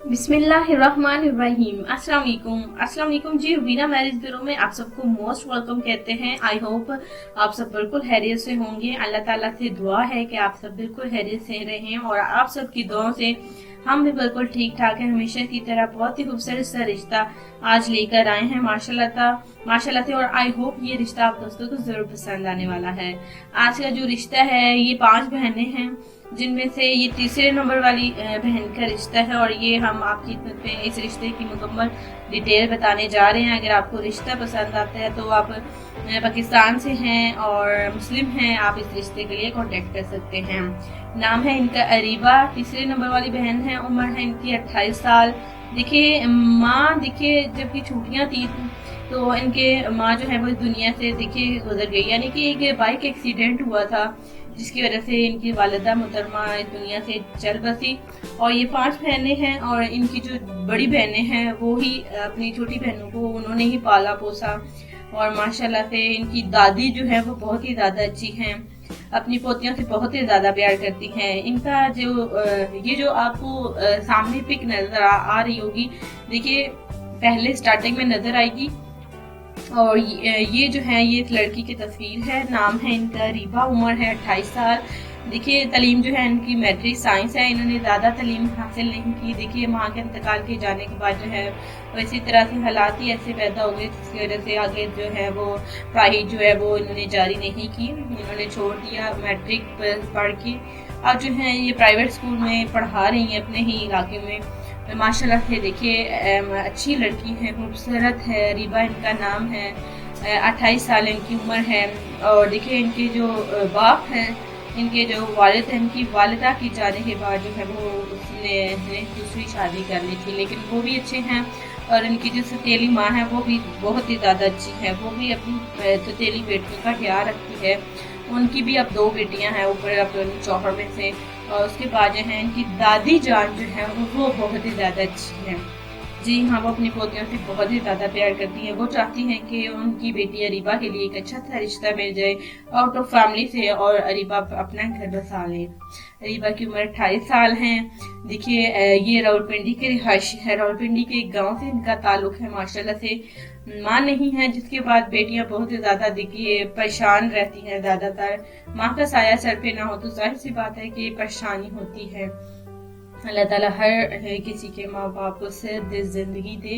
बिस्मिल्लाहिर्रहमानिर्रहीम। अस्सलाम वालेकुम जी। रुबीना मैरिज ब्यूरो में आप सबको मोस्ट वेलकम कहते हैं। आई होप आप सब बिल्कुल खैरियत से होंगे। अल्लाह ताला से दुआ है कि आप सब बिल्कुल खैरियत से रहें और आप सब की दुआओं से हम भी बिल्कुल ठीक ठाक हैं। हमेशा की तरह बहुत ही खूबसूरत सा रिश्ता आज लेकर आए हैं माशाल्लाह से। और आई होप ये रिश्ता आप दोस्तों को जरूर पसंद आने वाला है। आज का जो रिश्ता है ये 5 बहनें हैं, जिनमें से ये तीसरे नंबर वाली बहन का रिश्ता है। और ये हम आपकी खिदमत में इस रिश्ते की मुकम्मल डिटेल बताने जा रहे हैं। अगर आपको रिश्ता पसंद आता है तो आप पाकिस्तान से हैं और मुस्लिम हैं, आप इस रिश्ते के लिए कांटेक्ट कर सकते हैं। नाम है इनका अरीबा, तीसरे नंबर वाली बहन है। उम्र है इनकी 28 साल। देखिए माँ, देखिए जबकि छुट्टियाँ थी तो इनके माँ जो है वो इस दुनिया से देखिए गुजर गई, यानी कि एक बाइक एक्सीडेंट हुआ था जिसकी वजह से इनकी वालिदा मोहतरमा इस दुनिया से चल बसी। और ये 5 बहनें हैं और इनकी जो बड़ी बहनें हैं वो ही अपनी छोटी बहनों को उन्होंने ही पाला पोसा। और माशाल्लाह से इनकी दादी जो है वो बहुत ही ज्यादा अच्छी हैं, अपनी पोतियों से बहुत ही ज्यादा प्यार करती हैं। इनका जो ये जो आपको सामने पिक नजर आ रही होगी, देखिए पहले स्टार्टिंग में नजर आएगी। और ये जो है ये एक लड़की की तस्वीर है। नाम है इनका रीबा, उम्र है 28 साल। देखिए तालीम जो है इनकी मैट्रिक साइंस है, इन्होंने ज़्यादा तालीम हासिल नहीं की। देखिए माँ के इंतकाल के जाने के बाद जो है वो इसी तरह से हालात ही ऐसे पैदा हो गए जिसकी वजह से आगे जो है वो पढ़ाई जो है वो इन्होंने जारी नहीं की, इन्होंने छोड़ दिया मैट्रिक पढ़ के। अब जो है ये प्राइवेट स्कूल में पढ़ा रही हैं अपने ही इलाके में। माशाल्लाह से देखिए अच्छी लड़की है, खूबसूरत है। रीबा इनका नाम है, 28 साल इनकी उम्र है। और देखिए इनके जो बाप हैं, इनके जो वालिद हैं, इनकी वालिदा की जाने के बाद जो है वो उसने दूसरी शादी कर ली थी, लेकिन वो भी अच्छे हैं। और इनकी जो सतीली माँ है वो भी बहुत ही ज़्यादा अच्छी है, वो भी अपनी सतीली बेटियों का ख्याल रखती है। उनकी भी अब 2 बेटियां हैं ऊपर अपने चौहर में से। और उसके बाद जो है इनकी दादी जान जो है वो बहुत ही ज़्यादा अच्छी है। जी हाँ, वो अपनी पोतियों से बहुत ही ज़्यादा प्यार करती हैं। वो चाहती हैं कि उनकी बेटी अरीबा के लिए एक अच्छा सा रिश्ता मिल जाए आउट ऑफ फैमिली से और अरीबा अपना घर बसा ले। अरीबा की उम्र 28 साल है। देखिए ये रावलपिंडी के रिहायशी है, रावलपिंडी के एक गाँव से इनका ताल्लुक है। माशाल्लाह से माँ नहीं है, जिसके बाद बेटियां बहुत ही ज्यादा देखिए परेशान रहती हैं। ज्यादातर माँ का साया सर पे ना हो तो जाहिर सी बात है कि परेशानी होती है। अल्लाह ताला हर किसी के माँ बाप को सेहत दे, जिंदगी दे,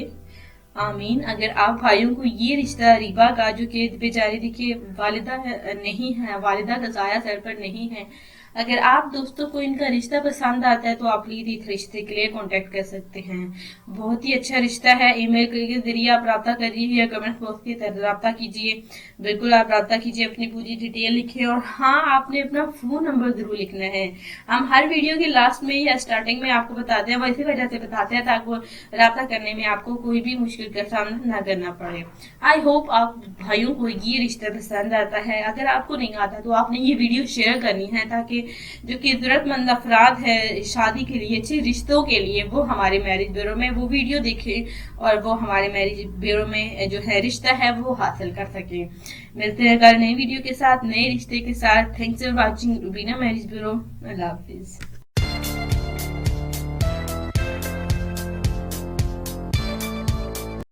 आमीन। अगर आप भाइयों को ये रिश्ता रीबा का जो कि बेचारी देखिए वालिदा नहीं है, वालिदा का साया सर पर नहीं है, अगर आप दोस्तों को इनका रिश्ता पसंद आता है तो आप प्लीज इस रिश्ते के लिए कांटेक्ट कर सकते हैं। बहुत ही अच्छा रिश्ता है। ईमेल के जरिए आप रब्ता करिए या कमेंट बॉक्स के तरह रब्ता कीजिए। बिल्कुल आप रब्ता कीजिए, अपनी पूरी डिटेल लिखिए। और हाँ, आपने अपना फोन नंबर जरूर लिखना है। हम हर वीडियो के लास्ट में या स्टार्टिंग में आपको बताते हैं, वैसे वजह से बताते हैं ताकि रब्ता करने में आपको कोई भी मुश्किल का सामना न करना पड़े। आई होप आप भाइयों को ये रिश्ता पसंद आता है। अगर आपको नहीं आता तो आपने ये वीडियो शेयर करनी है ताकि जो कि जरूरतमंद अफराद है शादी के लिए, अच्छे रिश्तों के लिए, वो हमारे मैरिज ब्यूरो में वो वीडियो देखें और वो हमारे मैरिज ब्यूरो में जो है रिश्ता है वो हासिल कर सके। मिलते हैं कल नई वीडियो के साथ, नए रिश्ते के साथ। Thanks for watching Rubina marriage bureau. Allah Hafiz.